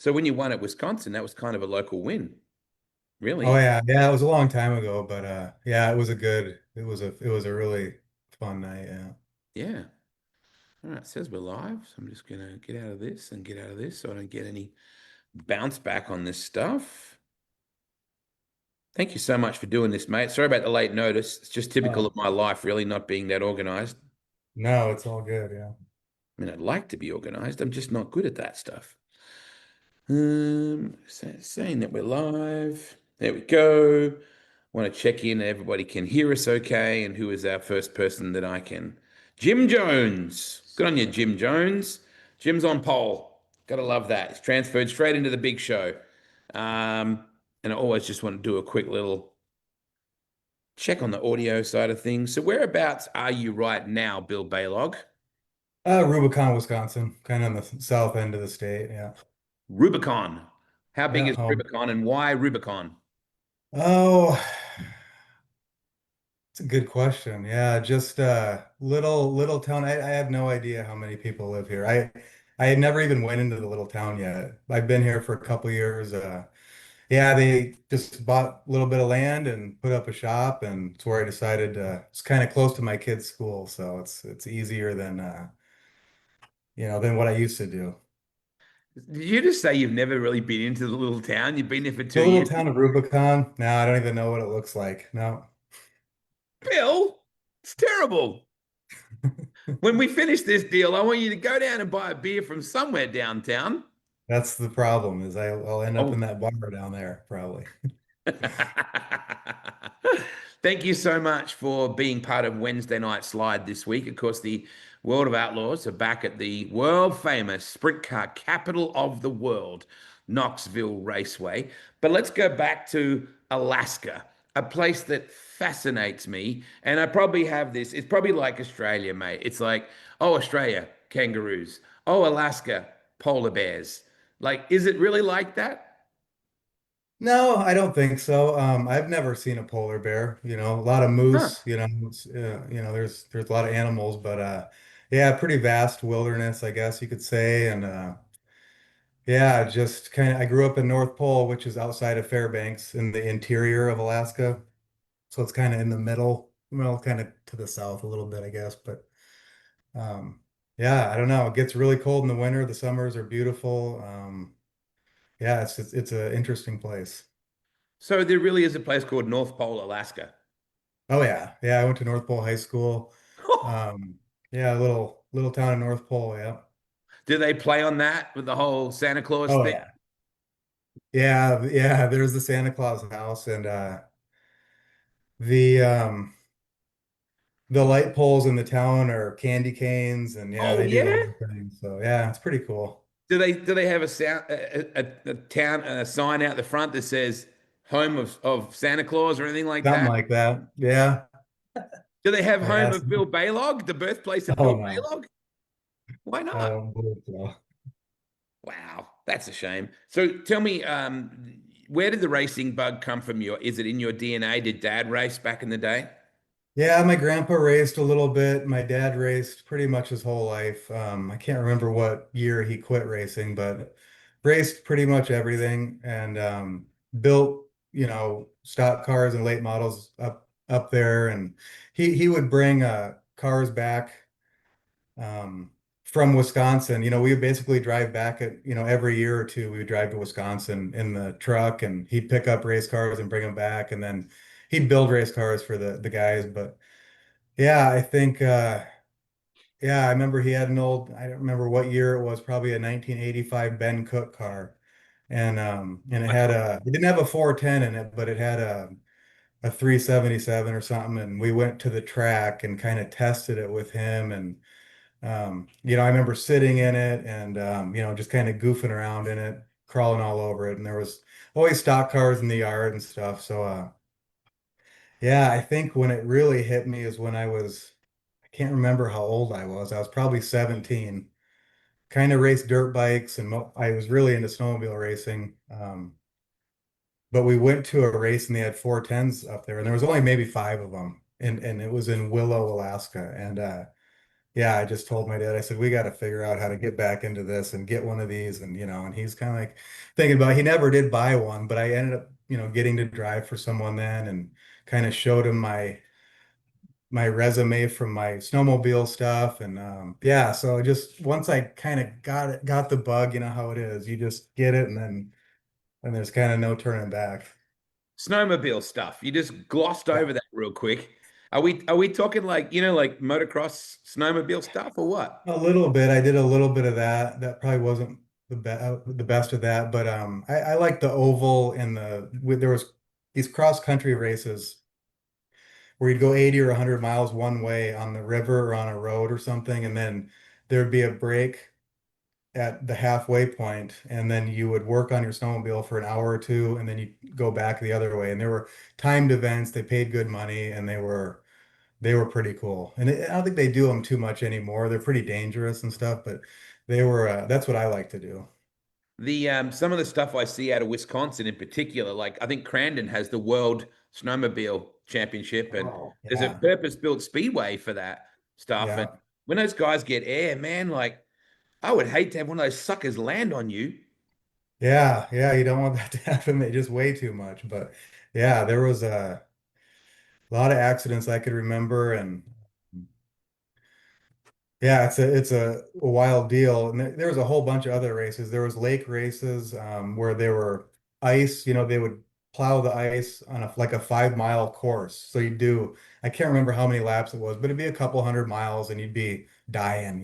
So when you won at Wisconsin, that was kind of a local win, Oh really. yeah, yeah, it was a long time ago, but yeah, it was a really fun night, yeah. Yeah. All right, it says we're live. So I'm just gonna get out of this and get out of this so I don't get any bounce back on this stuff. Thank you so much for doing this, mate. Sorry about the late notice. It's just typical Oh, of my life, really, not being that organized. no, it's all good, yeah. I mean, I'd like to be organized. I'm just not good at that stuff. Saying that we're live. There we go. Want to check in. Everybody can hear us okay. And who is our first person that I can? Jim Jones. Good on you, Jim Jones. Jim's on pole. Gotta love that. He's transferred straight into the big show. Um, and I always just want to do a quick little check on the audio side of things. So whereabouts are you right now, Bill Balog? Rubicon, Wisconsin, kind of on the south end of the state, yeah. Rubicon. How big Yeah, is home. Rubicon and why Rubicon? Oh, it's a good question. Yeah, just little town. I have no idea how many people live here. I had never even went into the little town yet. I've been here for a couple years. Yeah, they just bought a little bit of land and put up a shop, and it's where I decided it's kind of close to my kids' school, so it's easier than than what I used to do. Did you just say you've never really been into the little town? You've been there for two The little years? town of Rubicon. Now I don't even know what it looks like. No. Bill, it's terrible. When we finish this deal, I want you to go down and buy a beer from somewhere downtown. That's the problem is I'll end up in Oh. that bar down there probably. Thank you so much for being part of Wednesday Night Slide this week. Of course, the World of Outlaws are back at the world famous sprint car capital of the world, Knoxville Raceway. But let's go back to Alaska, a place that fascinates me. And I probably have this, it's probably like Australia, mate. It's like, oh, Australia, kangaroos. Oh, Alaska, polar bears. Like, is it really like that? No, I don't think so. I've never seen a polar bear, a lot of Huh. moose, there's a lot of animals, but yeah, pretty vast wilderness, I guess you could say. And yeah, just kind of I grew up in North Pole, which is outside of Fairbanks in the interior of Alaska. So it's kind of in the middle, well, kind of to the south a little bit, I guess. But yeah, I don't know. It gets really cold in the winter. The summers are beautiful. Yeah, it's an interesting place. So there really is a place called North Pole, Alaska. Oh yeah. Yeah, I went to North Pole High School. Um, yeah, little town in North Pole, yeah. Do they play on that with the whole Santa Claus Oh thing? yeah. Yeah, yeah, there's the Santa Claus house and the the light poles in the town are candy canes and yeah, Oh they do the yeah. whole thing. So yeah, it's pretty cool. Do they have a sound a town a sign out the front that says home of Santa Claus or anything like Something that? like that. Yeah. Do they have home Yeah. of Bill Balog, the birthplace of Oh Bill no. Balog? Why I not? don't believe so. Wow, that's a shame. So tell me, where did the racing bug come from? Is it in your DNA? Did Dad race back in the day? Yeah, my grandpa raced a little bit. My dad raced pretty much his whole life. I can't remember what year he quit racing, but raced pretty much everything and built, stock cars and late models up there. And he would bring cars back um, from Wisconsin. We would basically drive back every year or two, we would drive to Wisconsin in the truck and he'd pick up race cars and bring them back. And then he'd build race cars for the guys. But yeah, I think yeah, I remember he had I don't remember what year it was, probably a 1985 Ben Cook car. And it didn't have a 410 in it, but it had a 377 or something. And we went to the track and kind of tested it with him. And I remember sitting in it and just kind of goofing around in it, crawling all over it. And there was always stock cars in the yard and stuff. So yeah, I think when it really hit me is when I can't remember how old I was. I was probably 17. Kind of raced dirt bikes and I was really into snowmobile racing. But we went to a race and they had 410s up there and there was only maybe five of them. And it was in Willow, Alaska. And yeah, I just told my dad, I said, we got to figure out how to get back into this and get one of these. And, and he's kind of like thinking about, he never did buy one, but I ended up, getting to drive for someone then and kind of showed him my resume from my snowmobile stuff. And yeah, so just once I kind of got the bug, you know how it is. You just get it and there's kind of no turning back. Snowmobile stuff. You just glossed over that real quick. Are we talking like, like motocross snowmobile stuff or what? A little bit. I did a little bit of that. That probably wasn't the best of that, but I like the oval and there was these cross country races where you'd go 80 or 100 miles one way on the river or on a road or something, and then there'd be a break at the halfway point, and then you would work on your snowmobile for an hour or two, and then you go back the other way. And there were timed events. They paid good money, and they were pretty cool. And I don't think they do them too much anymore. They're pretty dangerous and stuff, but that's what I like to do. The some of the stuff I see out of Wisconsin in particular, like I think Crandon has the World Snowmobile Championship, and Oh, there's a yeah. purpose-built speedway for that stuff. And Yeah. when those guys get air, man, like I would hate to have one of those suckers land on you. Yeah. Yeah. You don't want that to happen. They just weigh too much. But yeah, there was a lot of accidents I could remember. And yeah, it's a wild deal. And there was a whole bunch of other races. There was lake races where they were ice, they would plow the ice on like a 5 mile course. So I can't remember how many laps it was, but it'd be a couple hundred miles and you'd be dying,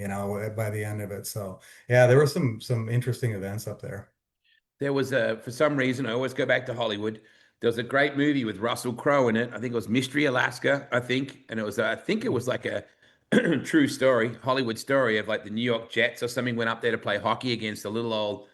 by the end of it. So yeah, there were some interesting events up there. There was for some reason, I always go back to Hollywood. There was a great movie with Russell Crowe in it. I think it was Mystery Alaska, I think. And I think it was like a true story, Hollywood story of like the New York Jets or something went up there to play hockey against a little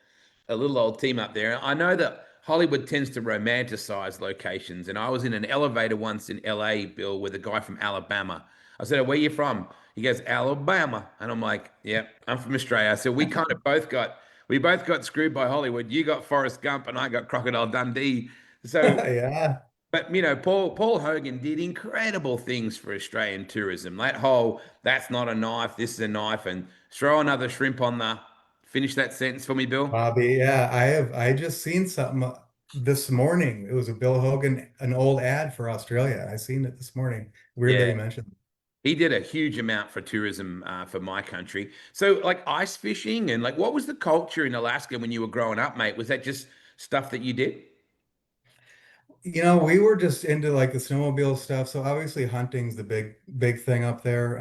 old team up there. I know that Hollywood tends to romanticize locations. And I was in an elevator once in LA, Bill, with a guy from Alabama. I said, "Oh, where you from?" He goes, "Alabama." And I'm like, "Yeah, I'm from Australia." So we both got screwed by Hollywood. You got Forrest Gump and I got Crocodile Dundee. So, Yeah. but Paul Hogan did incredible things for Australian tourism. That's not a knife, this is a knife, and throw another shrimp on the finish that sentence for me, Bill. Bobby, yeah, I just seen something this morning. It was a Bill Hogan, an old ad for Australia. I seen it this morning. Weird that Yeah. you mentioned. He did a huge amount for tourism for my country. So, like ice fishing and like, what was the culture in Alaska when you were growing up, mate? Was that just stuff that you did? We were just into like the snowmobile stuff. So obviously hunting's the big thing up there.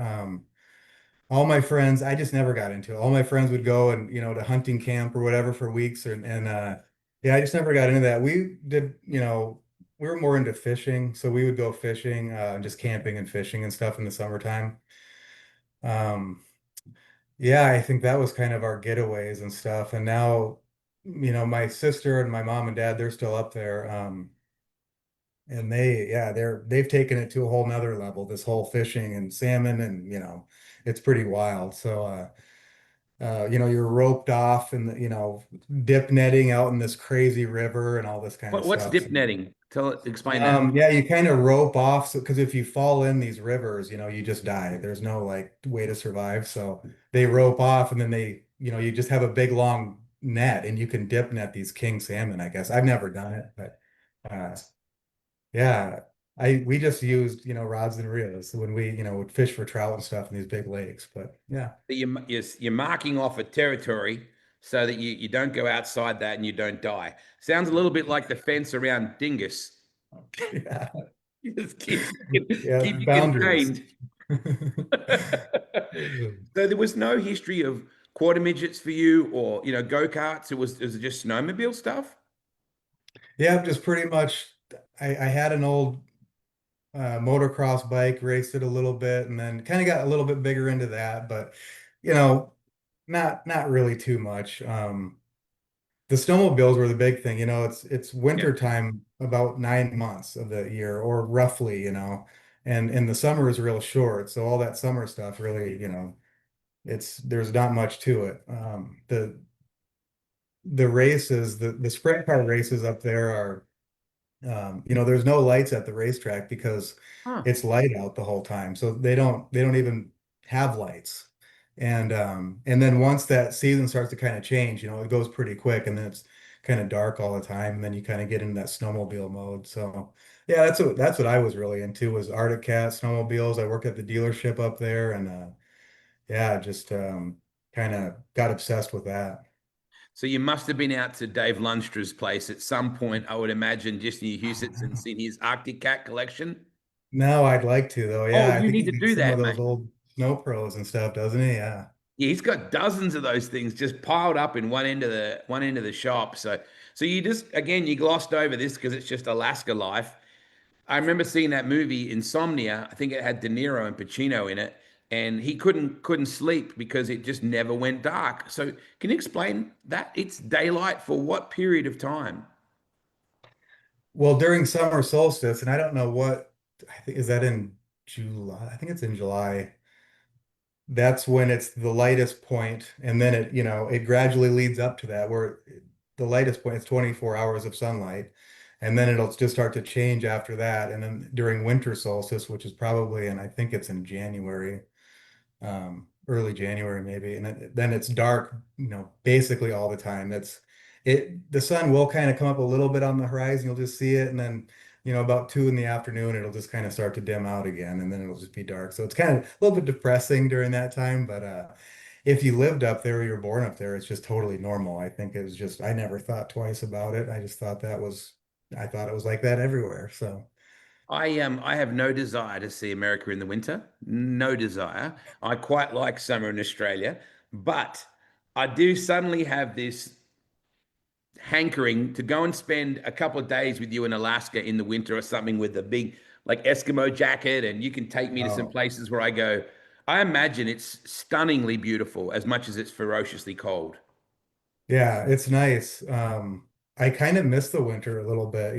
All my friends, I just never got into it. All my friends would go and, to hunting camp or whatever for weeks. And yeah, I just never got into that. We did, we were more into fishing. So we would go fishing, just camping and fishing and stuff in the summertime. Um, yeah, I think that was kind of our getaways and stuff. And now, my sister and my mom and dad, they're still up there. And yeah, they've taken it to a whole nother level, this whole fishing and salmon and, it's pretty wild. So, you're roped off and, dip netting out in this crazy river and all this kind of What's stuff. dip So, netting? Explain that. yeah, you kind of rope off. So, because if you fall in these rivers, you just die. There's no like way to survive. So they rope off and then you just have a big long net and you can dip net these king salmon, I guess. I've never done it, but uh, yeah, we just used, rods and reels when we, would fish for trout and stuff in these big lakes. But yeah. That you're marking off a territory so that you don't go outside that and you don't die. Sounds a little bit like the fence around dingus. Yeah. You just keep Yeah, keep you boundaries. contained. So there was no history of quarter midgets for you or go-karts. It was just snowmobile stuff. Yeah, just pretty much I had an old motocross bike, raced it a little bit, and then kind of got a little bit bigger into that, but you know, not really too much. The snowmobiles were the big thing. It's Yeah. winter time about 9 months of the year, or roughly, and the summer is real short. So all that summer stuff really, there's not much to it. The races, the sprint car races up there are there's no lights at the racetrack because Huh. it's light out the whole time. So they don't even have lights. And then once that season starts to kind of change, it goes pretty quick, and then it's kind of dark all the time, and then you kind of get into that snowmobile mode. So yeah, that's what I was really into, was Arctic Cat snowmobiles. I worked at the dealership up there, and yeah, just kind of got obsessed with that. So you must have been out to Dave Lundstra's place at some point, I would imagine, just near Huset's and seen his Arctic Cat collection. No, I'd like to though. Oh, Yeah, I you think need he's to got do some of that, those mate. old snow pros and stuff, doesn't he? Yeah. Yeah, he's got dozens of those things just piled up in one end of the shop. So you just again you glossed over this because it's just Alaska life. I remember seeing that movie Insomnia. I think it had De Niro and Pacino in it, and he couldn't sleep because it just never went dark. So can you explain that? It's daylight for what period of time? Well, during summer solstice, and I don't know what, I think, is that in July? I think it's in July. That's when it's the lightest point, and then it gradually leads up to that, where the lightest point is 24 hours of sunlight, and then it'll just start to change after that. And then during winter solstice, which is probably, and I think it's in January, early January maybe, and then it's dark, basically all the time. The sun will kind of come up a little bit on the horizon, you'll just see it, and then about 2 in the afternoon, it'll just kind of start to dim out again, and then it'll just be dark. So it's kind of a little bit depressing during that time, but if you lived up there or you're born up there, it's just totally normal. I think it was just, I never thought twice about it. I just thought I thought it was like that everywhere. So I have no desire to see America in the winter. No desire. I quite like summer in Australia, but I do suddenly have this hankering to go and spend a couple of days with you in Alaska in the winter or something with a big like Eskimo jacket, and you can take me to some oh, places where I go. I imagine it's stunningly beautiful as much as it's ferociously cold. yeah, it's nice. I kind of miss the winter a little bit,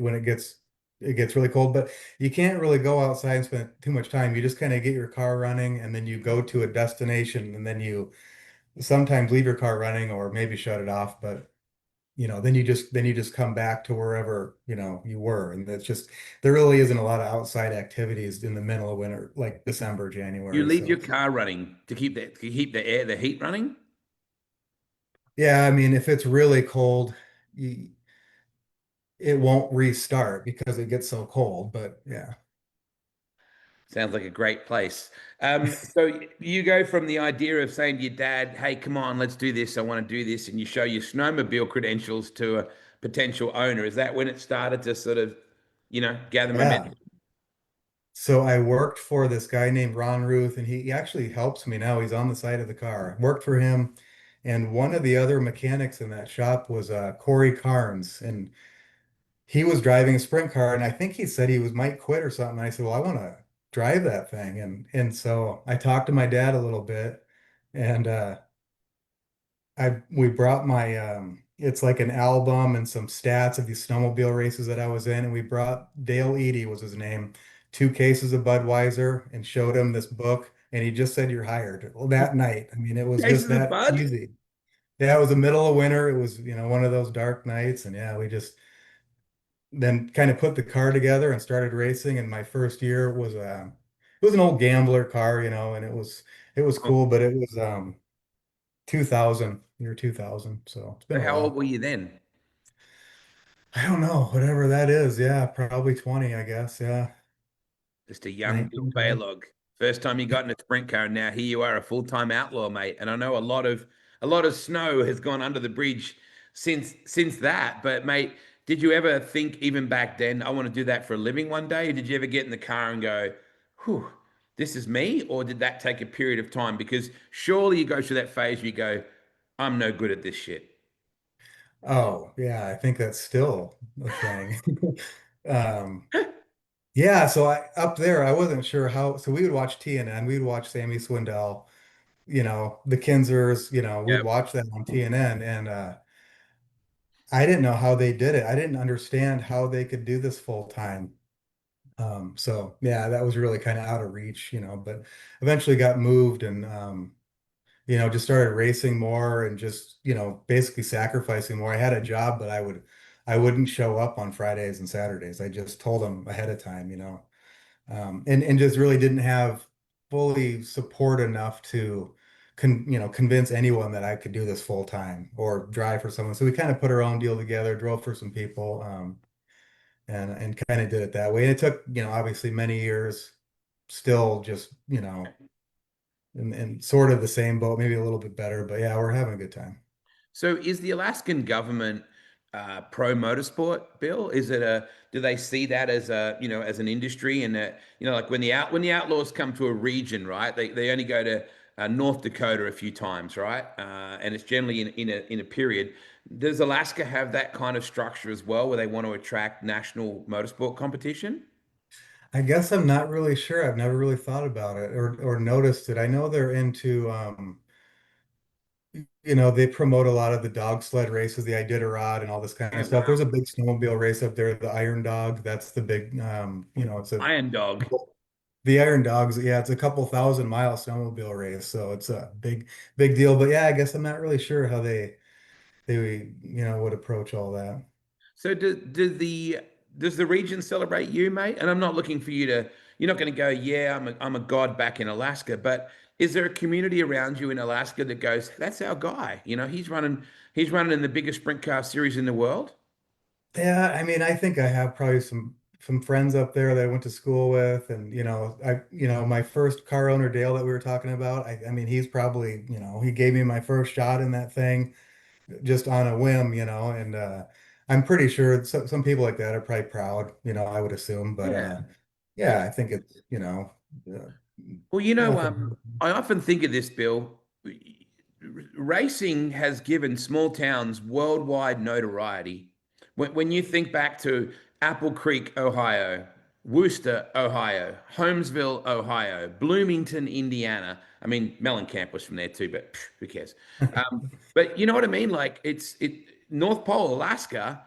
when it gets really cold, but you can't really go outside and spend too much time. You just kind of get your car running, and then you go to a destination, and then you sometimes leave your car running or maybe shut it off, but then you just come back to wherever, you were. And it's just, there really isn't a lot of outside activities in the middle of winter, like December, You January. leave your So car running to keep the heat running. yeah, I mean, if it's really cold, you, it won't restart because it gets so cold. But yeah. Sounds like a great place. So you go from the idea of saying to your dad, "Hey, come on, let's do this. I want to do this," and you show your snowmobile credentials to a potential owner. Is that when it started to sort of, gather Yeah. momentum? So I worked for this guy named Ron Ruth, and he actually helps me now. He's on the side of the car. I worked for him. And one of the other mechanics in that shop was Corey Carnes. And he was driving a sprint car, and I think he said he was might quit or something. I said, "Well, I want to drive that thing." And so I talked to my dad a little bit, and we brought my it's like an album and some stats of these snowmobile races that I was in, and we brought Dale Eady was his name, 2 cases of Budweiser, and showed him this book, and he just said, "You're hired." Well, that night, I mean, it was just Cases of that Bud. easy. Yeah, it was the middle of winter. It was, one of those dark nights, and yeah, we just then kind of put the car together and started racing. And my first year was an old gambler car, and it was Oh, cool, but it was 2000, year 2000. So it's been so a how old while. were you then? I don't know, whatever that is. Yeah, probably 20, I guess. Yeah. Just a young Bill 19, 20. Balog. First time you got in a sprint car, and now here you are, a full-time outlaw, mate. And I know a lot of snow has gone under the bridge since that. But mate, did you ever think even back then, I want to do that for a living one day? Or did you ever get in the car and go, "Whew, this is me"? Or did that take a period of time? Because surely you go through that phase where you go, "I'm no good at this shit." Oh, yeah, I think that's still a thing. Um, yeah, so up there, I wasn't sure how, so we would watch TNN, we would watch Sammy Swindell, the Kinsers, we'd Yep. watch that on TNN, and I didn't know how they did it. I didn't understand how they could do this full time. So yeah, that was really kind of out of reach, but eventually got moved, and just started racing more, and just, basically sacrificing more. I had a job, but I wouldn't show up on Fridays and Saturdays. I just told them ahead of time, and just really didn't have fully support enough to convince anyone that I could do this full time or drive for someone. So we kind of put our own deal together, drove for some people, and kind of did it that way. And it took, obviously many years, still just, in sort of the same boat, maybe a little bit better, but yeah, we're having a good time. So is the Alaskan government pro motorsport, Bill? Is it a do they see that as a as an industry and like when the outlaws come to a region, right? They only go to North Dakota a few times, right? And it's generally in a period. Does Alaska have that kind of structure as well, where they want to attract national motorsport competition? I guess I'm not really sure. I've never really thought about it or noticed it. I know they're into they promote a lot of the dog sled races, the Iditarod and all this kind Yeah, of stuff. wow. There's a big snowmobile race up there, the Iron Dog. That's the big it's a Iron Dog. the Iron Dogs, yeah, it's a couple thousand-mile snowmobile race, so it's a big deal. But yeah, I guess I'm not really sure how they would approach all that. So does the region celebrate you, mate? And I'm not looking for you to. You're not going to go, yeah, I'm a god back in Alaska. But is there a community around you in Alaska that goes, that's our guy? He's running in the biggest sprint car series in the world. Yeah, I mean, I think I have probably some friends up there that I went to school with, and my first car owner Dale that we were talking about. I mean, he's probably he gave me my first shot in that thing just on a whim, and I'm pretty sure some people like that are probably proud, I would assume, but Yeah. yeah, I think it's Well, nothing. I often think of this, Bill. Racing has given small towns worldwide notoriety. When you think back to Apple Creek, Ohio, Worcester, Ohio, Holmesville, Ohio, Bloomington, Indiana. I mean, Mellencamp was from there too, but who cares? But you know what I mean? Like North Pole, Alaska.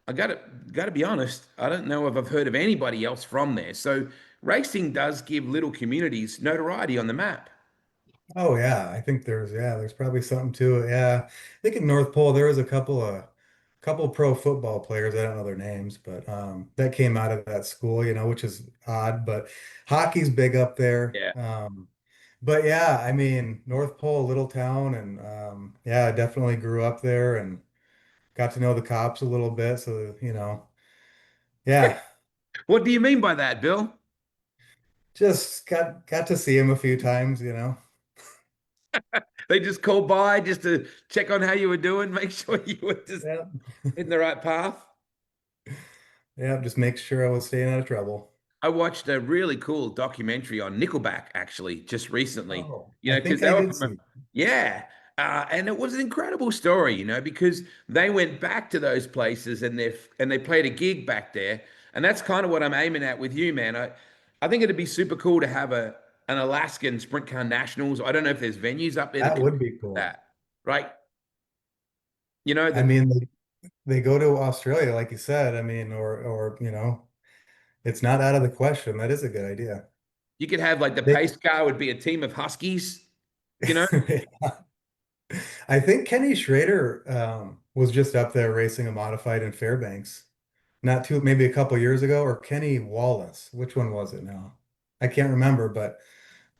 I gotta be honest. I don't know if I've heard of anybody else from there. So racing does give little communities notoriety on the map. Oh yeah, I think there's probably something to it. Yeah. I think in North Pole there was a couple pro football players, I don't know their names, but that came out of that school, which is odd, but hockey's big up there. Yeah. But yeah, I mean, North Pole, little town, and yeah, I definitely grew up there and got to know the cops a little bit, so yeah, What do you mean by that, Bill? just got to see him a few times. They just called by just to check on how you were doing, make sure you were just Yeah. in the right path. Yeah, just make sure I was staying out of trouble. I watched a really cool documentary on Nickelback actually just recently, Oh, I because think they I were did from, see. yeah. And it was an incredible story, because they went back to those places and they played a gig back there. And that's kind of what I'm aiming at with you, man. I think it'd be super cool to have an Alaskan Sprint Car Nationals. I don't know if there's venues up there that That could would be do cool. that, right? You know, I that mean, they go to Australia, like you said. I mean, or it's not out of the question. That is a good idea. you could have like the They, pace car would be a team of Huskies, you know? I think Kenny Schrader was just up there racing a modified in Fairbanks, not too maybe a couple years ago, or Kenny Wallace. Which one was it now? I can't remember, but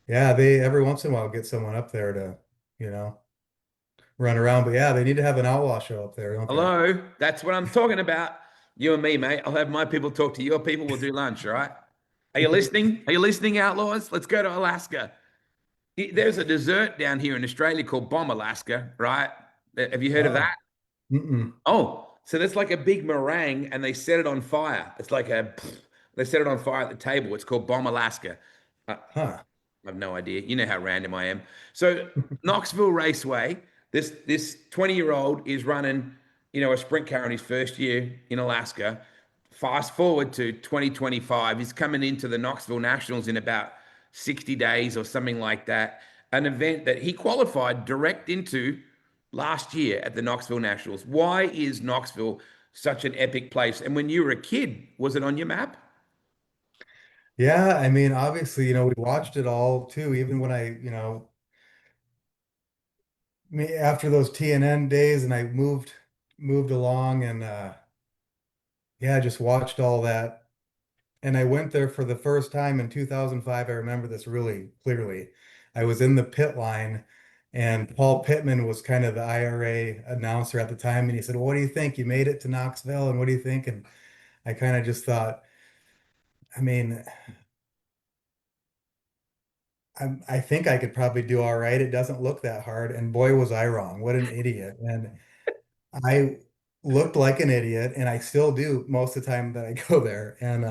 yeah, they every once in a while get someone up there to, you know, run around. But yeah, they need to have an outlaw show up there, don't they? Hello, that's what I'm talking about. You and me, mate. I'll have my people talk to your people. We'll do lunch, all right? Are you listening? Are you listening, outlaws? Let's go to Alaska. There's a dessert down here in Australia called Bomb Alaska, right? Have you heard of that? Oh, mm-mm. Oh, so that's like a big meringue and they set it on fire. It's like they set it on fire at the table. It's called Bomb Alaska. I Huh. have no idea. You know how random I am. So Knoxville Raceway, this 20-year-old is running, a sprint car in his first year in Alaska. Fast forward to 2025, he's coming into the Knoxville Nationals in about 60 days or something like that. An event that he qualified direct into last year at the Knoxville Nationals. Why is Knoxville such an epic place? And when you were a kid, was it on your map? Yeah, I mean, obviously, we watched it all too, even when after those TNN days and I moved along and yeah, just watched all that. And I went there for the first time in 2005. I remember this really clearly. I was in the pit line And Paul Pittman was kind of the IRA announcer at the time, and he said, "Well, what do you think? You made it to Knoxville, and what do you think?" And I kind of just thought, I mean, I think I could probably do all right. It doesn't look that hard. And boy, was I wrong. What an idiot. And I looked like an idiot, and I still do most of the time that I go there. And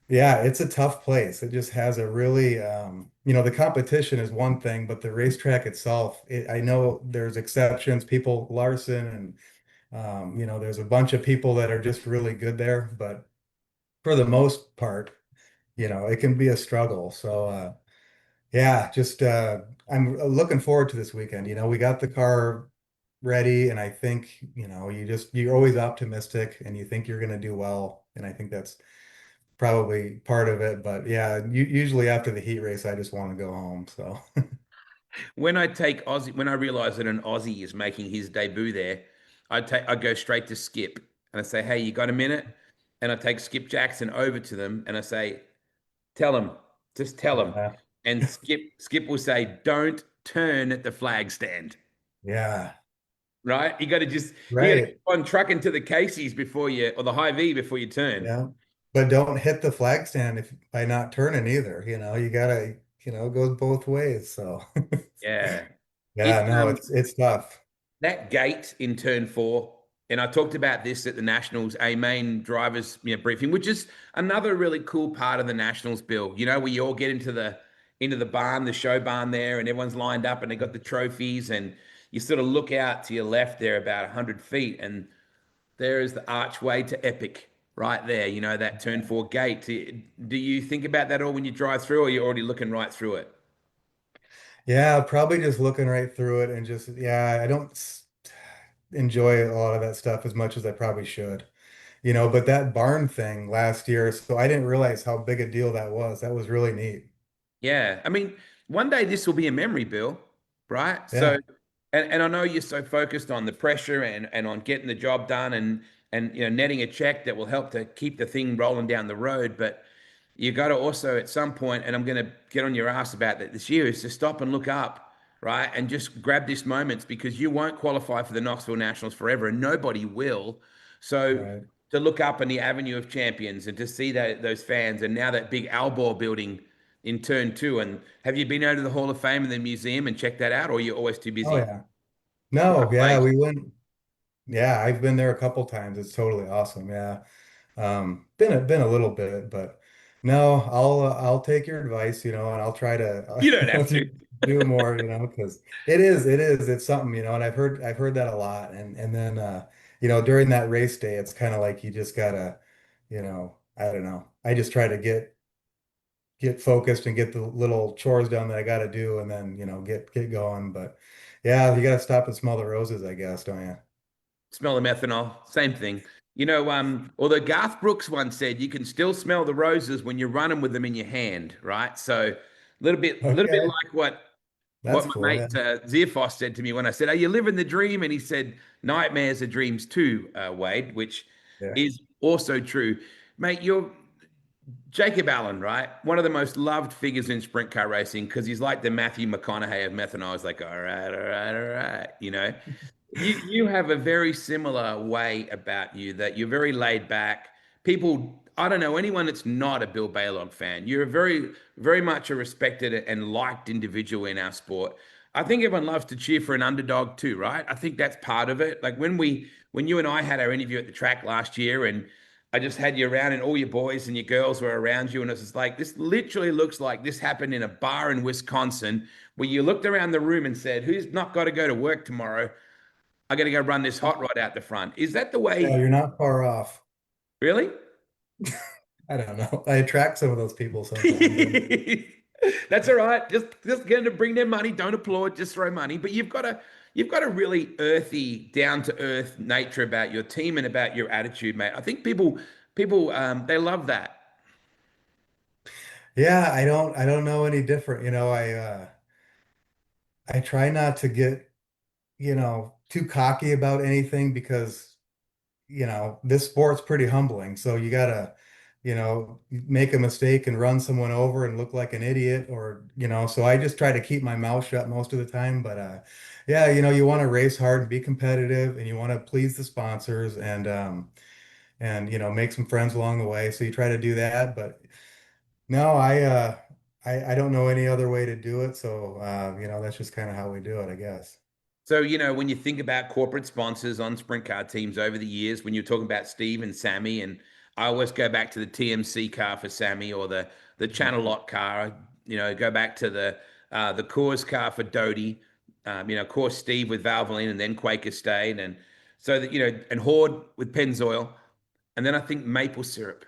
yeah, it's a tough place. It just has a really, the competition is one thing, but the racetrack itself, I know there's exceptions, people, Larson, and, there's a bunch of people that are just really good there. But for the most part, it can be a struggle. So, yeah, just I'm looking forward to this weekend. We got the car ready, and I think, you're always optimistic and you think you're going to do well. And I think that's probably part of it. But yeah, usually after the heat race, I just want to go home. So When I take Aussie, when I realize that an Aussie is making his debut there, I go straight to Skip and I say, "Hey, you got a minute?" And I take Skip Jackson over to them and I say, "Tell him, just tell him." yeah, And Skip will say, "Don't turn at the flag stand." yeah, Right? You got to right. keep on trucking to the Casey's before you or the High V before you turn. Yeah. But don't hit the flag stand if by not turning either. You gotta, it goes both ways. So Yeah. It's yeah, no, it's tough. that gate in turn four, and I talked about this at the Nationals, a main drivers briefing, which is another really cool part of the Nationals bill. Where you all get into the barn, the show barn there, and everyone's lined up and they got the trophies, and you sort of look out to your left there about 100 feet, and there is the archway to Epic right there. That turn four gate. Do you think about that all when you drive through, or you're already looking right through it? Yeah, probably just looking right through it and just, yeah, I don't enjoy a lot of that stuff as much as I probably should. But that barn thing last year, so I didn't realize how big a deal that was. That was really neat. Yeah. I mean, one day this will be a memory, Bill, right? So, Yeah, and I know you're so focused on the pressure and on getting the job done and netting a check that will help to keep the thing rolling down the road. But you got to also at some point, and I'm going to get on your ass about that this year, is to stop and look up, right? And just grab these moments because you won't qualify for the Knoxville Nationals forever, and nobody will. So right. to look up in the Avenue of Champions and to see those fans, and now that big Albor building in turn two. And have you been out to the Hall of Fame and the museum and checked that out, or you're always too Oh busy? yeah. What No, a yeah, place. we went. Yeah, I've been there a couple times. It's totally awesome. Yeah. Been a little bit, but no, I'll take your advice, and I'll try to You don't I'll have to. do more, because it's something, and I've heard that a lot, and then during that race day, it's kind of like you just gotta, I don't know. I just try to get focused and get the little chores done that I got to do, and then get going. But yeah, you got to stop and smell the roses, I guess, don't you? Smell the methanol, same thing. Although Garth Brooks once said you can still smell the roses when you're running with them in your hand, right? So little bit Okay, like what that's my cool. Yeah. mate Zierfoss said to me when I said, "Are you living the dream?" And he said, "Nightmares are dreams too, Wade," which Yeah. is also true, mate. You're Jacob Allen, right? One of the most loved figures in sprint car racing because he's like the Matthew McConaughey of methanol. He's like, all right, all right, all right. You have a very similar way about you that you're very laid back. People, I don't know anyone that's not a Bill Balog fan. You're a very much a respected and liked individual in our sport. I think everyone loves to cheer for an underdog too, right? I think that's part of it. Like when you and I had our interview at the track last year, and I just had you around, and all your boys and your girls were around you, and it was just like this. Literally looks like this happened in a bar in Wisconsin, where you looked around the room and said, "Who's not got to go to work tomorrow? I got to go run this hot rod out the front." Is that the Yeah, way? you're not far off. Really? I don't know. I attract some of those people sometimes. That's all right. Just going to bring their money. Don't applaud. Just throw money. But you've got a really earthy, down to earth nature about your team and about your attitude, mate. I think people they love that. Yeah, I don't know any different. I try not to get, too cocky about anything because, this sport's pretty humbling. So you gotta make a mistake and run someone over and look like an idiot or, so I just try to keep my mouth shut most of the time. But yeah, you want to race hard and be competitive and you want to please the sponsors and make some friends along the way. So you try to do that. But no, I don't know any other way to do it. So that's just kind of how we do it, I guess. So, when you think about corporate sponsors on sprint car teams over the years, when you're talking about Steve and Sammy, and I always go back to the TMC car for Sammy or the Channel Lock car, go back to the Coors car for Doty, of course, Steve with Valvoline and then Quaker State. And so that, and Horde with Pennzoil. And then I think maple syrup.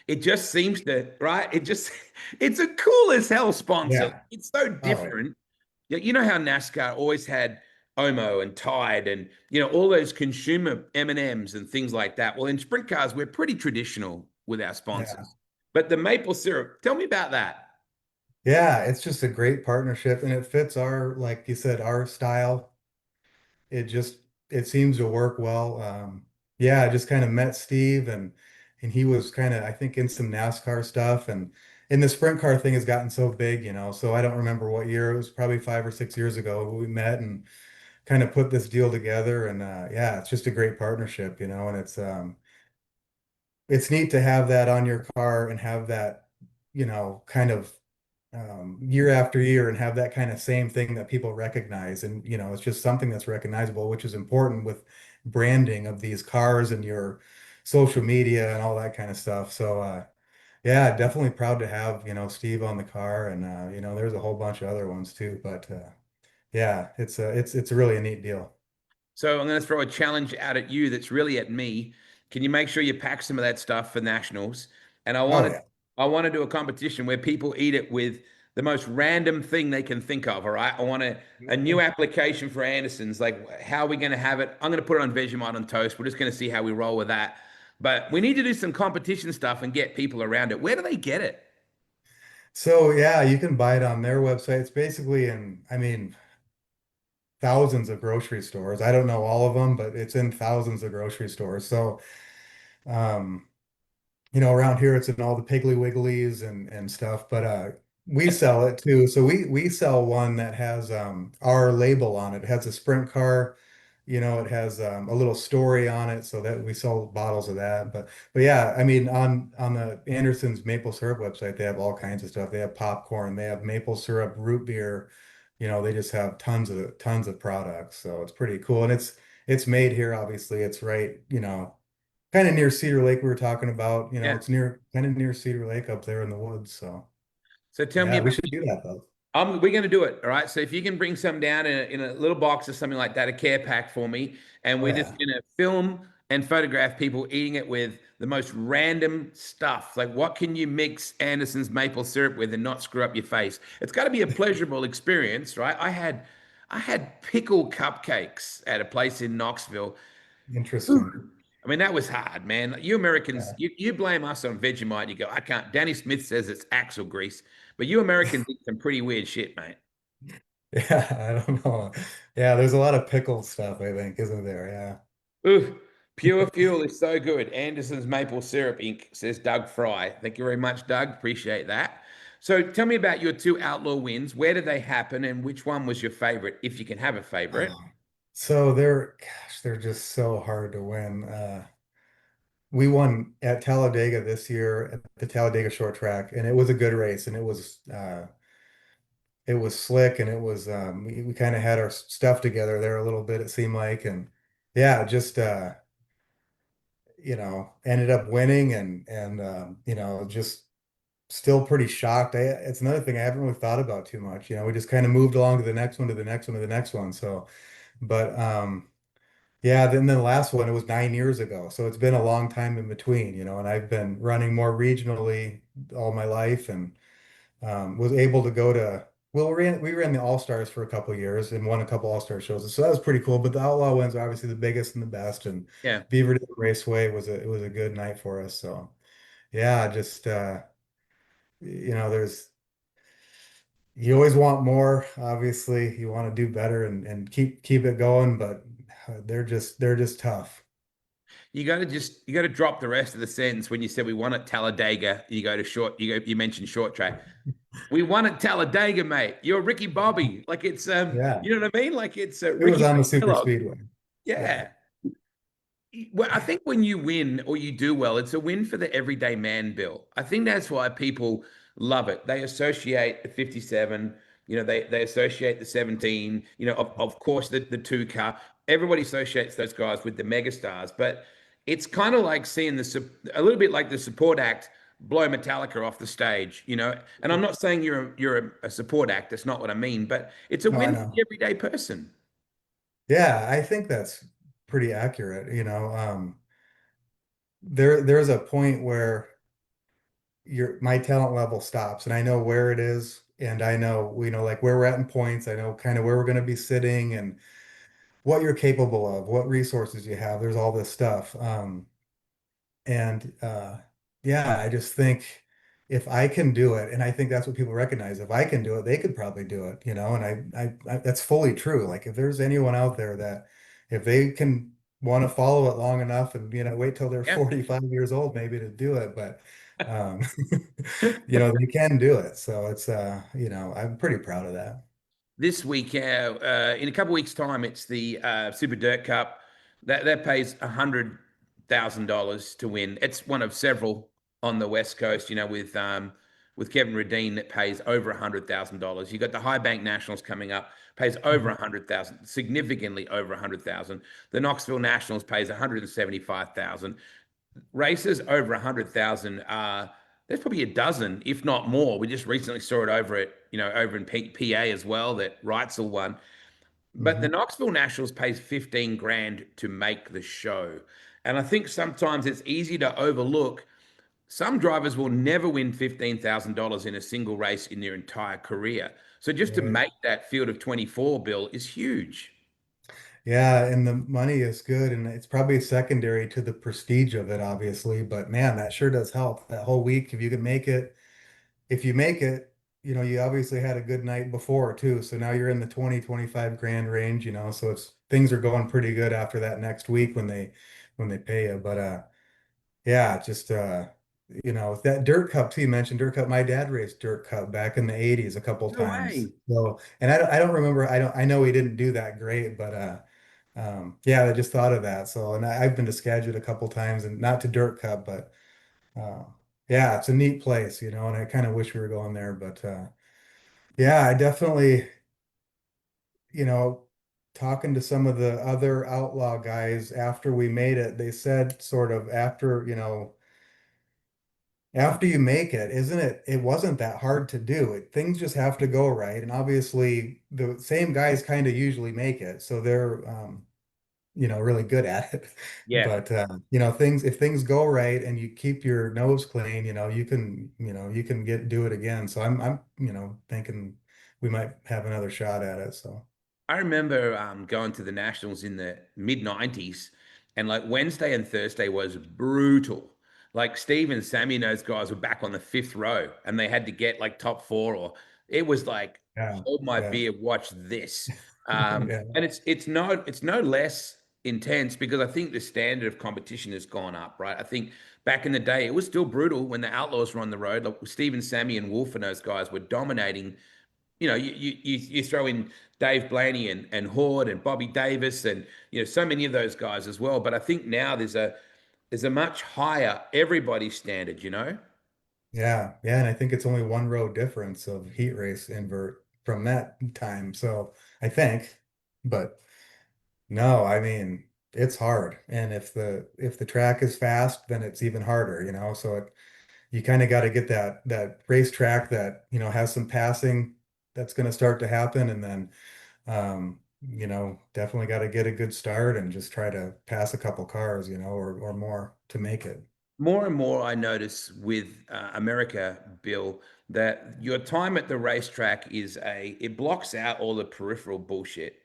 It just seems to, right? It's a cool as hell sponsor. Yeah. It's so Oh, yeah. different. Yeah, you know how NASCAR always had Omo and Tide and all those consumer M&Ms and things like that. Well, in sprint cars, we're pretty traditional with our Yeah. sponsors. But the maple syrup, tell me about that. Yeah, it's just a great partnership and it fits like you said, our style. It just it seems to work well. Yeah, I just kind of met Steve and he was kind of I think in some NASCAR stuff and the sprint car thing has gotten so big, so I don't remember what year it was, probably 5 or 6 years ago we met and kind of put this deal together and yeah, it's just a great partnership, and it's neat to have that on your car and have that, kind of year after year and have that kind of same thing that people recognize. And, it's just something that's recognizable, which is important with branding of these cars and your social media and all that kind of stuff. So, yeah, definitely proud to have, Steve on the car and, there's a whole bunch of other ones too. But, yeah, it's really a neat deal. So I'm going to throw a challenge out at you that's really at me. Can you make sure you pack some of that stuff for nationals? And Oh, yeah. I want to do a competition where people eat it with the most random thing they can think of. All right. I want a new application for Anderson's. Like, how are we going to have it? I'm going to put it on Vegemite on toast. We're just going to see how we roll with that. But we need to do some competition stuff and get people around it. Where do they get it? So, yeah, you can buy it on their website. It's basically I mean, thousands of grocery stores. I don't know all of them, but it's in thousands of grocery stores. So, um, around here it's in all the Piggly Wigglies and stuff, but we sell it too. So we sell one that has our label on it. It has a sprint car, it has a little story on it so that we sell bottles of that. But yeah, I mean on the Anderson's maple syrup website, they have all kinds of stuff. They have popcorn, they have maple syrup, root beer, they just have tons of products. So it's pretty cool. And it's made here, obviously. It's right, kind of near Cedar Lake we were talking about. Yeah. It's kind of near Cedar Lake up there in the woods. So So tell me yeah, we about. should do that though. We're going to do it. All right. So if you can bring some down in a little box or something like that, a care pack for me, and Oh we're just yeah. going to film and photograph people eating it with the most random stuff. Like, what can you mix Anderson's maple syrup with and not screw up your face? It's got to be a pleasurable experience, right? I had pickle cupcakes at a place in Knoxville. Interesting. Ooh. I mean, that was hard, man. You Americans, Yeah. you blame us on Vegemite. You go, I can't. Danny Smith says it's axle grease, but you Americans eat some pretty weird shit, mate. Yeah, I don't know. Yeah, there's a lot of pickle stuff, I think, isn't there? Ooh, pure fuel is so good. Anderson's Maple Syrup Inc. says Doug Fry. Thank you very much, Doug. Appreciate that. So tell me about your two outlaw wins. Where did they happen and which one was your favorite, if you can have a favorite? Yeah. So they're just so hard to win. We won at Talladega this year at the Talladega short track, and it was a good race, and it was slick, and it was we kind of had our stuff together there a little bit, it seemed like, and yeah, just ended up winning and just still pretty shocked. It's another thing I haven't really thought about too much. We just kind of moved along to the next one, to the next one, to the next one. So, but yeah, then the last one, it was 9 years ago. So it's been a long time in between, and I've been running more regionally all my life and was able to go to, well, we ran the All-Stars for a couple of years and won a couple All-Star shows. So that was pretty cool. But the Outlaw wins are obviously the biggest and the best. And Yeah. Beaverdale Raceway was a good night for us. So yeah, just there's you always want more. Obviously, you want to do better and keep it going, but they're just tough. you got to drop the rest of the sentence when you said we won at Talladega. You go to short. You mentioned short track. We won at Talladega, mate. You're Ricky Bobby. Like it's Yeah, you know what I mean? Like it's it was Ricky on the super Balog. speedway. Yeah. Yeah. Well, I think when you win or you do well, it's a win for the everyday man, Bill. I think that's why people love it. They associate the 57, they associate the 17, of course, the two car. Everybody associates those guys with the megastars, but it's kind of like seeing a little bit like the support act blow Metallica off the stage, And I'm not saying you're a support act. That's not what I mean, but it's a No, I win for know. the everyday person. Yeah, I think that's pretty accurate. There's a point where my talent level stops, and I know where it is, and I know, like where we're at in points. I know kind of where we're going to be sitting and what you're capable of, what resources you have. There's all this stuff. And yeah, I just think if I can do it, and I think that's what people recognize, if I can do it, they could probably do it, and that's fully true. Like if there's anyone out there that if they can want to follow it long enough and, wait till they're Yeah. 45 years old maybe to do it, but um, they can do it. So it's I'm pretty proud of that. This week, in a couple of weeks' time, it's the Super Dirt Cup. That pays $100,000 to win. It's one of several on the West Coast. With Kevin Redeen that pays over $100,000. You got the High Bank Nationals coming up, pays over Mhm. 100,000, significantly over 100,000. The Knoxville Nationals pays 175,000. Races over 100,000 are there's probably a dozen, if not more. We just recently saw it over in PA as well, that Wrightsville won. But the Mhm. Knoxville Nationals pays 15 grand to make the show. And I think sometimes it's easy to overlook. Some drivers will never win $15,000 in a single race in their entire career. So just to Right. make that field of 24, Bill, is huge. Yeah, and the money is good, and it's probably secondary to the prestige of it, obviously. But man, that sure does help. That whole week, if you can make it, if you make it, you obviously had a good night before too. So now you're in the 20, 25 grand range, so it's things are going pretty good after that next week when they pay you. But yeah, just that dirt cup too, you mentioned dirt cup. My dad raced dirt cup back in the 80s a couple No times. way. So, and I don't remember, I know he didn't do that great, but yeah, I just thought of that. So, and I've been to Skagit a couple times, and not to dirt cup, but uh, yeah, it's a neat place, and I kind of wish we were going there, but yeah, I definitely, you know, talking to some of the other outlaw guys after we made it, they said sort of after, after you make it, isn't it? It wasn't that hard to do. Things just have to go right. And obviously the same guys kind of usually make it. So they're, really good at it. Yeah. But if things go right and you keep your nose clean, you can do it again. So I'm thinking we might have another shot at it. So I remember going to the Nationals in the mid 90s, and like Wednesday and Thursday was brutal. Like Steve and Sammy and those guys were back on the fifth row and they had to get like top four, or it was like, yeah, hold my yeah, beer, watch this. yeah, And it's no less intense because I think the standard of competition has gone up, right? I think back in the day it was still brutal when the Outlaws were on the road. Like Steve and Sammy and Wolf and those guys were dominating. You throw in Dave Blaney and Horde and Bobby Davis and so many of those guys as well. But I think now there's a much higher everybody standard. yeah. And I think it's only one row difference of heat race invert from that time. So I think, but no, I mean it's hard. And if the track is fast, then it's even harder, So you kind of got to get that racetrack that has some passing that's going to start to happen, and then definitely got to get a good start and just try to pass a couple cars, or more to make it. More and more, I notice with America, Bill, that your time at the racetrack it blocks out all the peripheral bullshit.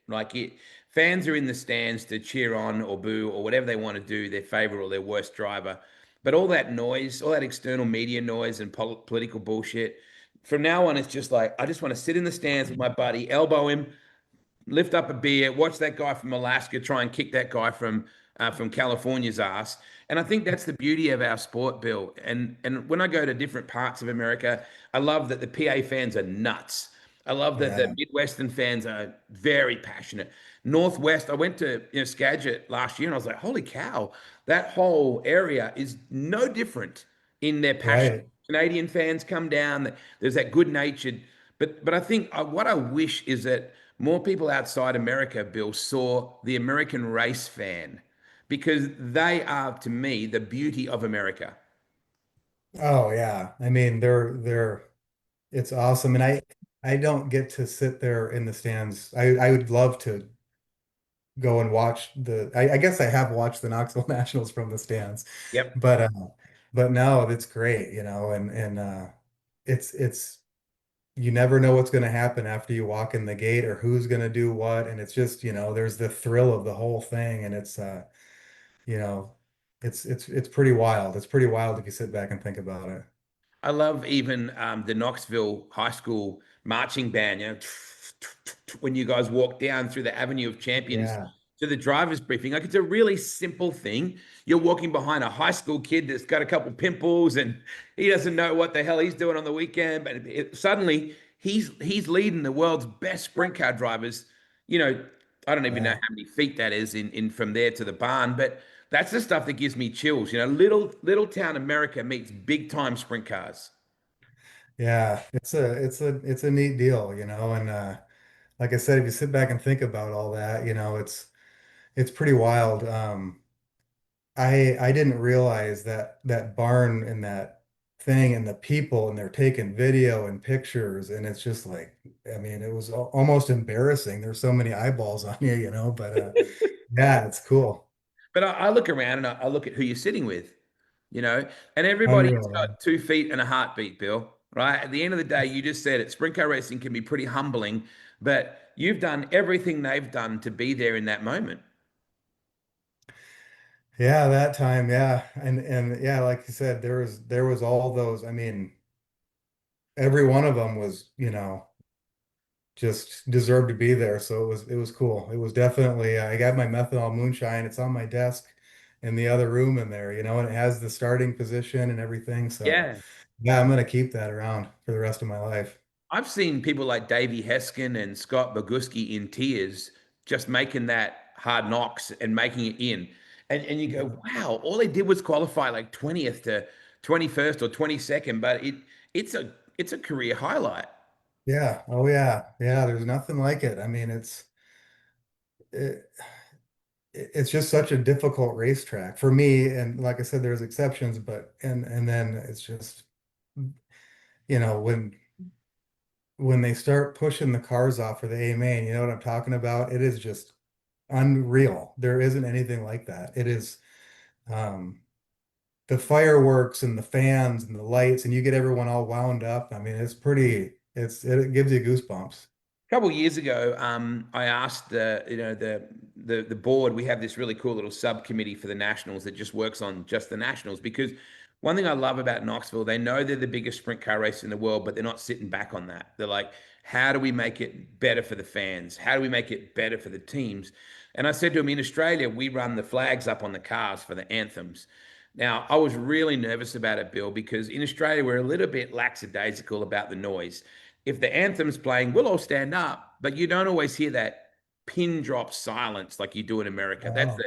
Fans are in the stands to cheer on or boo or whatever they want to do, their favorite or their worst driver. But all that noise, all that external media noise and political bullshit, from now on, it's just like, I just want to sit in the stands with my buddy, elbow him, lift up a beer, watch that guy from Alaska try and kick that guy from from California's ass. And I think that's the beauty of our sport, Bill. And when I go to different parts of America, I love that the PA fans are nuts. I love that the Yeah, Midwestern fans are very passionate. Northwest, I went to Skagit last year and I was like, holy cow, that whole area is no different in their passion. right. Canadian fans come down. There's that good natured, but I think what I wish is that more people outside America, Bill, saw the American race fan because they are to me the beauty of America. Oh yeah. I mean, they're it's awesome. And I don't get to sit there in the stands. I would love to go and watch I guess I have watched the Knoxville Nationals from the stands, Yep. but no, it's great, and it's you never know what's going to happen after you walk in the gate or who's going to do what, and it's just, there's the thrill of the whole thing, and you know, it's pretty wild. It's pretty wild if you sit back and think about it. I love even the Knoxville High School marching band, when you guys walk down through the Avenue of Champions Yeah. to the driver's briefing. Like it's a really simple thing. You're walking behind a high school kid that's got a couple pimples and he doesn't know what the hell he's doing on the weekend, but suddenly he's leading the world's best sprint car drivers. You know, I don't even know Yeah. how many feet that is in from there to the barn, but that's the stuff that gives me chills. Little town America meets big time sprint cars. Yeah, it's a neat deal, and like I said, if you sit back and think about all that, it's pretty wild. I didn't realize that barn and that thing and the people, and they're taking video and pictures, and it's just like, I mean, it was almost embarrassing. There's so many eyeballs on you, but yeah, it's cool. But I look around and I look at who you're sitting with, you know, and everybody's Unreal, man. got 2 feet and a heartbeat, Bill, right? At the end of the day, you just said it. Sprint car racing can be pretty humbling, but you've done everything they've done to be there in that moment. Yeah, that time, yeah. And yeah, like you said, there was all those, I mean, every one of them was, just deserved to be there. So it was cool. It was definitely, I got my methanol moonshine. It's on my desk in the other room in there, and it has the starting position and everything. So Yeah. yeah, I'm gonna keep that around for the rest of my life. I've seen people like Davey Heskin and Scott Boguski in tears just making that hard knocks and making it in. And you go, Yeah. wow, all they did was qualify like 20th to 21st or 22nd, but it's a career highlight. Yeah. Oh yeah. Yeah. There's nothing like it. I mean, it, it's just such a difficult racetrack for me. And like I said, there's exceptions, but and then it's just, when they start pushing the cars off for the A main, you know what I'm talking about? It is just unreal. There isn't anything like that. It is um the fireworks and the fans and the lights, and you get everyone all wound up. I mean, it gives you goosebumps. A couple of years ago, I asked the board. We have this really cool little subcommittee for the nationals that just works on just the nationals. Because one thing I love about Knoxville, they know they're the biggest sprint car race in the world, but they're not sitting back on that. They're like, how do we make it better for the fans? How do we make it better for the teams? And I said to them, in Australia, we run the flags up on the cars for the anthems. Now, I was really nervous about it, Bill, because in Australia, we're a little bit lackadaisical about the noise. If the anthem's playing, we'll all stand up, but you don't always hear that pin drop silence like you do in America. Oh,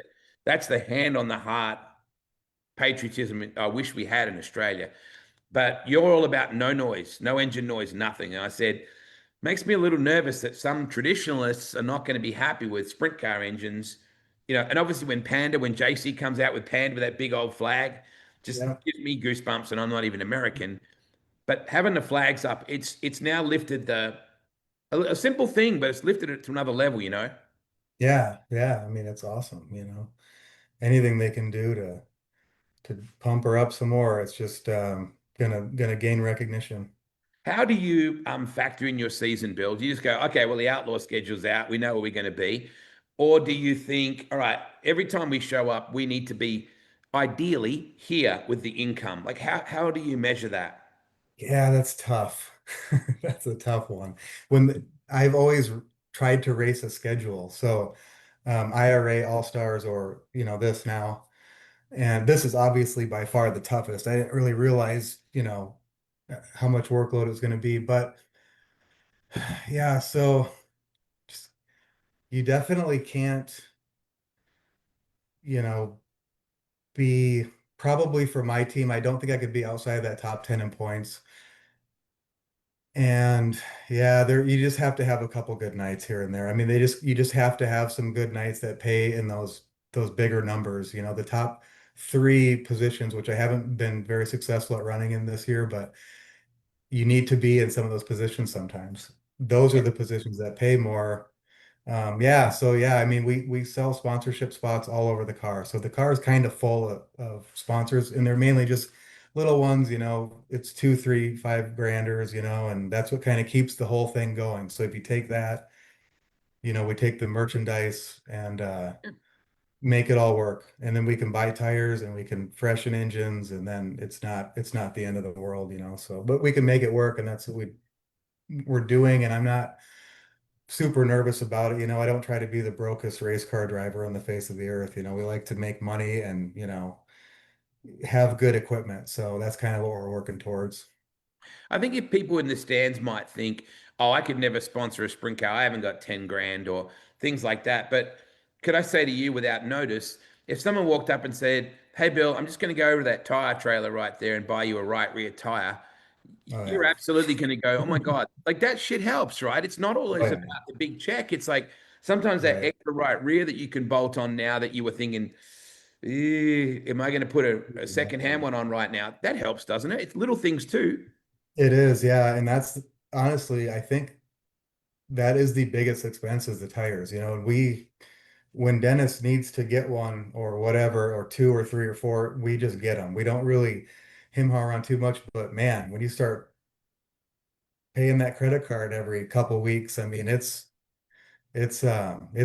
That's the hand on the heart patriotism I wish we had in Australia. But you're all about no noise, no engine noise, nothing. And I said, makes me a little nervous that some traditionalists are not going to be happy with sprint car engines. And obviously when JC comes out with Panda with that big old flag, just yeah. gives me goosebumps, and I'm not even American. But having the flags up, it's now lifted a simple thing, but it's lifted it to another level, you know. Yeah. Yeah. I mean, it's awesome, Anything they can do to pump her up some more, it's just gonna gain recognition. How do you factor in your season build? Do you just go, okay, well, the outlaw schedule's out, we know where we're going to be? Or do you think, all right, every time we show up, we need to be ideally here with the income? Like how do you measure that? Yeah, that's tough. That's a tough one. I've always tried to race a schedule. So IRA All Stars or this now. And this is obviously by far the toughest. I didn't really realize, how much workload it was going to be, but yeah, so just, you definitely can't, you know, be probably for my team. I don't think I could be outside that top 10 in points. And yeah, there you just have to have a couple good nights here and there. I mean, you just have to have some good nights that pay in those bigger numbers. The top three positions, which I haven't been very successful at running in this year, but you need to be in some of those positions sometimes. Those are the positions that pay more. Yeah, so yeah, I mean, we sell sponsorship spots all over the car. So the car is kind of full of sponsors, and they're mainly just little ones, it's two, three, five granders, and that's what kind of keeps the whole thing going. So if you take that, we take the merchandise and make it all work. And then we can buy tires and we can freshen engines, and then it's not the end of the world. So but we can make it work, and that's what we're doing. And I'm not super nervous about it. I don't try to be the brokest race car driver on the face of the earth. We like to make money and, have good equipment. So that's kind of what we're working towards. I think if people in the stands might think, oh, I could never sponsor a sprint car, I haven't got 10 grand or things like that. But could I say to you without notice, if someone walked up and said, hey, Bill, I'm just going to go over to that tire trailer right there and buy you a right rear tire, Oh you're yeah. absolutely going to go, oh my God, like that shit helps, right? It's not Oh always yeah. about the big check. It's like sometimes that Right. extra right rear that you can bolt on now that you were thinking, am I going to put a second hand one on right now? That helps, doesn't it? It's little things too. It is, yeah. And that's honestly, I think that is the biggest expense is the tires. When Dennis needs to get one or whatever, or two or three or four, we just get them. We don't really him haw around too much, but man, when you start paying that credit card every couple weeks, I mean, it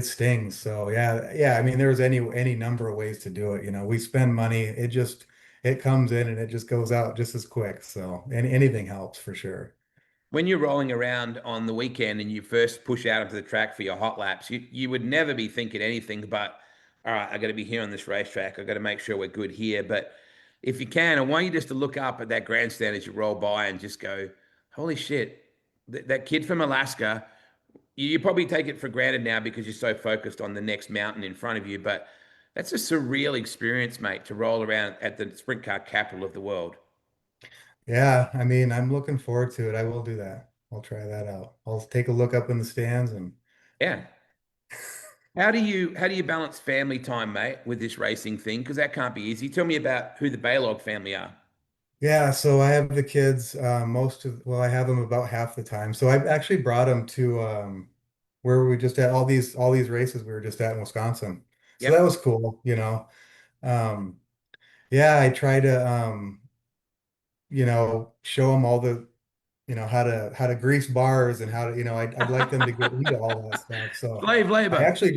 stings. So yeah, yeah. I mean, there's any number of ways to do it. We spend money. It comes in and it just goes out just as quick. So anything helps for sure. When you're rolling around on the weekend and you first push out onto the track for your hot laps, you would never be thinking anything but, all right, I got to be here on this racetrack. I got to make sure we're good here. But if you can, I want you just to look up at that grandstand as you roll by and just go, holy shit, that kid from Alaska, you probably take it for granted now because you're so focused on the next mountain in front of you. But that's a surreal experience, mate, to roll around at the sprint car capital of the world. Yeah, I mean, I'm looking forward to it. I will do that. I'll try that out. I'll take a look up in the stands and Yeah. How do you balance family time, mate, with this racing thing? Because that can't be easy. Tell me about who the Balog family are. yeah, so I have the kids well, I have them about half the time. So I've actually brought them to where we just at all these races we were just at in Wisconsin. So that Yep. was cool. Um yeah, I try to show them all the how to grease bars and how to I'd like them to get into all that stuff. So Slave I labor. actually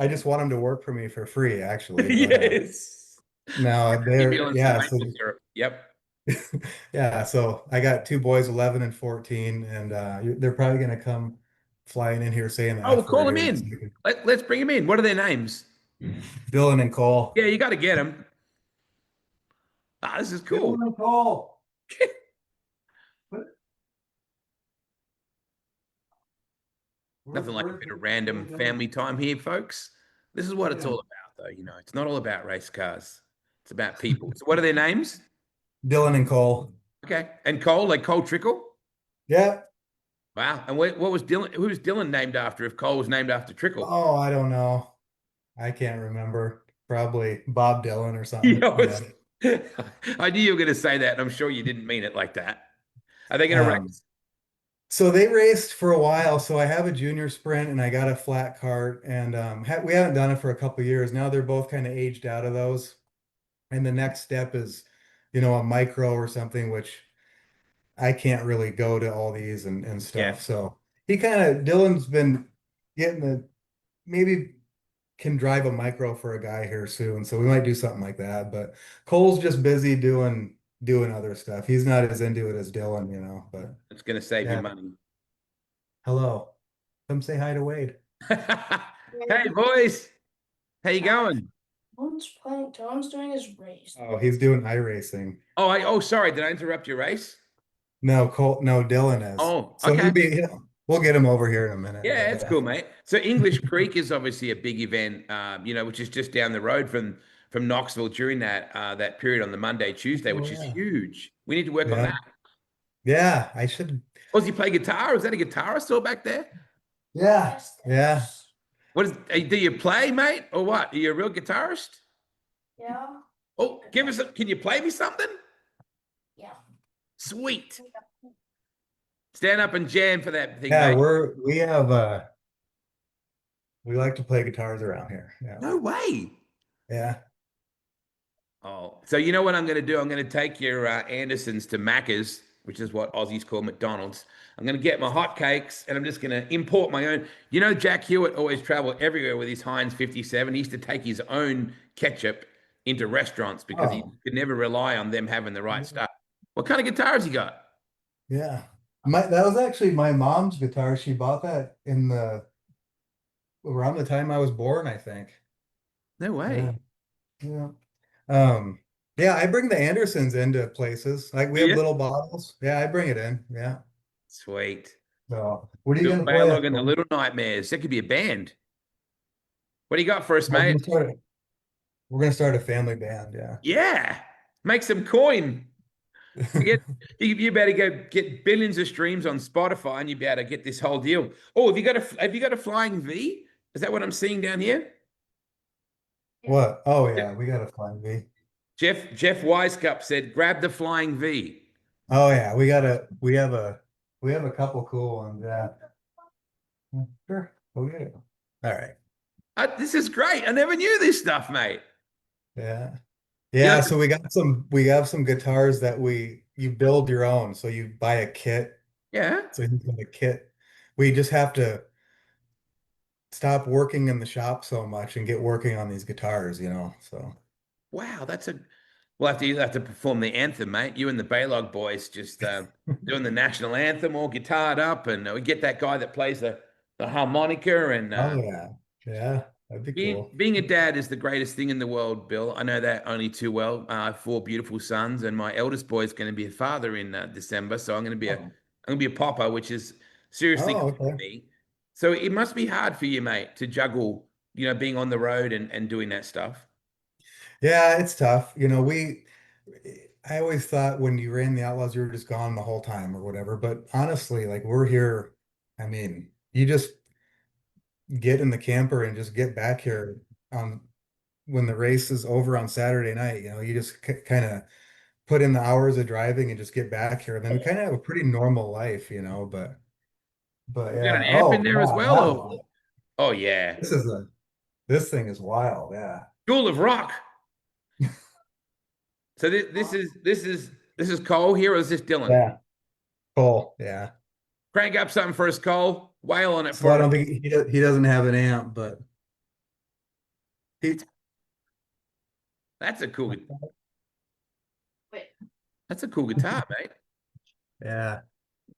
just want them to work for me for free actually, but Yes. no, Keep they're feeling some yeah, so maple syrup. Yep. yeah, so I got two boys, 11 and 14, and they're probably gonna come flying in here saying the Oh, we'll F call word them here in a in. second. Let's bring them in. What are their names? Dylan and Cole. Yeah, you got to get them. Ah, this is cool. Dylan and Cole. Nothing like a bit of random Where's Dylan? family time here, folks. This is what it's Yeah. all about, though. It's not all about race cars. It's about people. So, what are their names? Dylan and Cole. Okay. And Cole, like Cole Trickle. Yeah. Wow. And what was Dylan? Who was Dylan named after? If Cole was named after Trickle, Oh, I don't know. I can't remember. Probably Bob Dylan or you something. know, Yeah. I knew you were going to say that, and I'm sure you didn't mean it like that. Are they going to Um, race? so they raced for a while. So I have a junior sprint and I got a flat cart, and we haven't done it for a couple years. Now they're both kind of aged out of those. And the next step is, a micro or something, which I can't really go to all these and Yeah, stuff. So Dylan's been getting maybe can drive a micro for a guy here soon. So we might do something like that. But Cole's just busy doing other stuff. He's not as into it as Dylan. But it's going to save you yeah, money. hello. Come say hi to Wade. Hey, boys. How you going? Tom's doing his race. Oh, he's doing iRacing. Oh, sorry. Did I interrupt your race? No, Colt, no, Dylan is. Oh, So okay. we'll get him over here in a minute. Yeah, it's Yeah. cool, mate. So English Creek is obviously a big event, which is just down the road from Knoxville during that period on the Monday, Tuesday, Oh which is yeah. huge. We need to work on Yeah. that. Yeah, I should. Oh, does he play guitar? Is that a guitarist still back there? Yeah. Yes, Yeah. What is? Do you play, mate, or what? Are you a real guitarist? yeah, Oh, give us. Can you play me something? yeah. Sweet. Stand up and jam for that thing, Yeah, mate. we like to play guitars around here. Yeah. No way. Yeah. Oh, so you know what I'm going to do? I'm going to take your Andersons to Macca's, which is what Aussies call McDonald's. I'm going to get my hotcakes and I'm just going to import my own. You know, Jack Hewitt always traveled everywhere with his Heinz 57. He used to take his own ketchup into restaurants because he Oh, could never rely on them having the right stuff. What kind of guitar has he got? yeah. That was actually my mom's guitar. She bought that in the around the time I was born, I think. No Yeah. way. Yeah. Um, yeah, I bring the Andersons into places. Like we Do have you? little bottles. Yeah, I bring it in. Yeah. Sweet. So what are you Bill gonna play us Balog and the for? Little Nightmares. That could be a band. What do you got for us, We're mate? gonna start we're gonna start a family band, yeah. Yeah. Make some coin. Get you better go get billions of streams on Spotify and you better get this whole deal. Oh, have you got a flying V? Is that what I'm seeing down here? What? Oh Yep. yeah, we got a flying V. Jeff Wisecup said, grab the flying V. Oh yeah, we have a couple cool ones, yeah. Sure. Okay. All right. This is great. I never knew this stuff, mate. Yeah. You Yeah, like, so we have some guitars that you build your own. So you buy a kit. yeah. So he's got a kit. We just have to stop working in the shop so much and get working on these guitars, So Wow, you'll have to perform the anthem, mate. You and the Balog boys just doing the national anthem all guitared up, and we get that guy that plays the harmonica and oh yeah. Yeah, that'd be being cool. being a dad is the greatest thing in the world, Bill. I know that only too well. I have four beautiful sons, and my eldest boy is going to be a father in December. So Oh, I'm going to be a papa, which is seriously oh, cool for okay. me. So it must be hard for you, mate, to juggle, being on the road and doing that stuff. Yeah, it's tough. I always thought when you ran the Outlaws, you were just gone the whole time or whatever. But honestly, like we're here. I mean, you just get in the camper and just get back here on when the race is over on Saturday night. You just kind of put in the hours of driving and just get back here. And then we kind of have a pretty normal life, but You got an yeah. amp in Oh there as yeah, well, that or one. oh yeah, This thing is wild. Yeah. School of Rock. So this is Cole here, or is this Dylan? Yeah. Cool. Yeah. Crank up something for us, Cole. Wail on it So I for us. don't think he doesn't have an amp, but he That's a cool. Wait, That's a cool guitar, mate. yeah.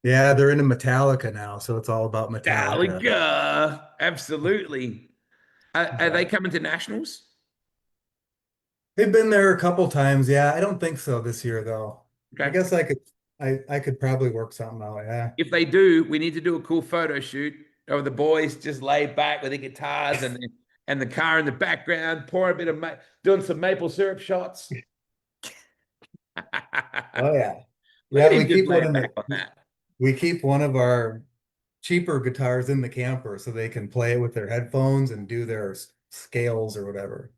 Yeah, they're into Metallica now, so it's all about Metallica. Metallica, absolutely. Are they Yeah. coming to nationals? They've been there a couple times. Yeah, I don't think so this year though. I Okay. guess I could probably work something out. Yeah. If they do, we need to do a cool photo shoot of the boys just laid back with the guitars and the car in the background, pour a bit of doing some maple syrup shots. Look Oh yeah. at Yeah, him just laying back on that. we keep one of our cheaper guitars in the camper so they can play it with their headphones and do their scales or whatever.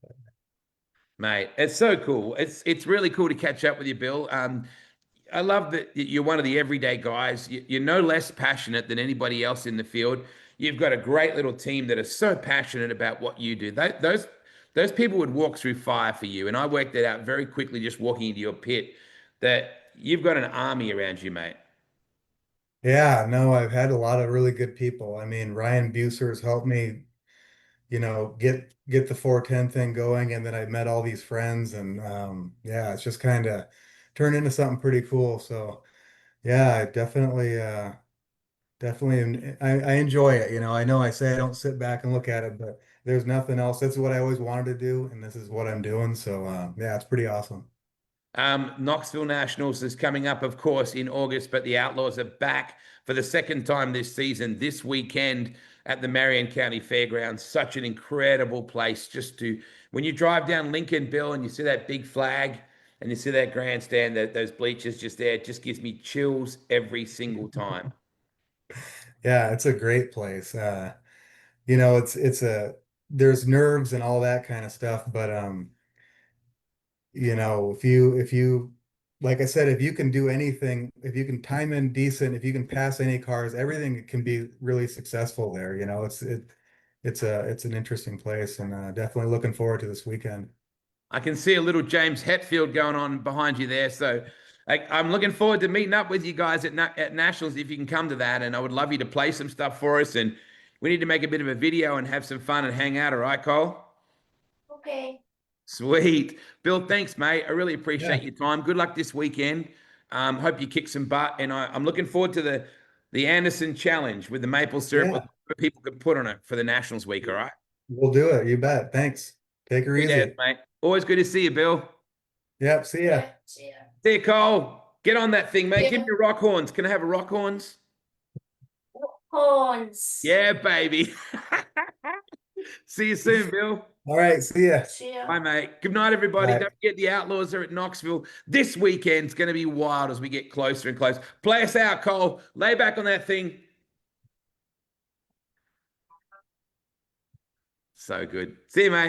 Mate, it's so cool. It's really cool to catch up with you, Bill. I love that you're one of the everyday guys. You're no less passionate than anybody else in the field. You've got a great little team that are so passionate about what you do. Those people would walk through fire for you. And I worked that out very quickly just walking into your pit that you've got an army around you, mate. Yeah, no, I've had a lot of really good people. I mean, Ryan Buser's helped me, get the 410 thing going, and then I met all these friends, and yeah, it's just kind of turned into something pretty cool. So yeah, I definitely, I enjoy it. I know I say I don't sit back and look at it, but there's nothing else. That's what I always wanted to do, and this is what I'm doing. So yeah, it's pretty awesome. Knoxville Nationals is coming up, of course, in August, but the Outlaws are back for the second time this season, this weekend at the Marion County Fairgrounds. Such an incredible place just to, when you drive down Lincoln, Bill, and you see that big flag and you see that grandstand, those bleachers just there, it just gives me chills every single time. Yeah, it's a great place. You know, it's a there's nerves and all that kind of stuff, but you know, if you like I said, if you can do anything, if you can time in decent, if you can pass any cars, everything can be really successful there. You know, it's an interesting place, and definitely looking forward to this weekend. I can see a little James Hetfield going on behind you there. So I'm looking forward to meeting up with you guys at Nationals if you can come to that. And I would love you to play some stuff for us. And we need to make a bit of a video and have some fun and hang out. All right, Cole? Okay. Sweet. Bill, thanks, mate. I really appreciate Yeah. your time. Good luck this weekend. Hope you kick some butt. And I'm looking forward to the Anderson Challenge with the maple syrup Yeah, with what people can put on it for the Nationals week. All right. we'll do it. You bet. Thanks. Take her Sweet as, easy. mate. Always good to see you, Bill. Yep. See ya. Yeah. See ya. See you, Cole. Get on that thing, mate. Give Yeah. me a rock horns. Can I have a rock horns? Horns. Yeah, baby. See you soon, Bill. All right. See ya. See ya. Bye, mate. Good night, everybody. Bye. Don't forget the Outlaws are at Knoxville. This weekend's going to be wild as we get closer and closer. Play us out, Cole. Lay back on that thing. So good. See you, mate.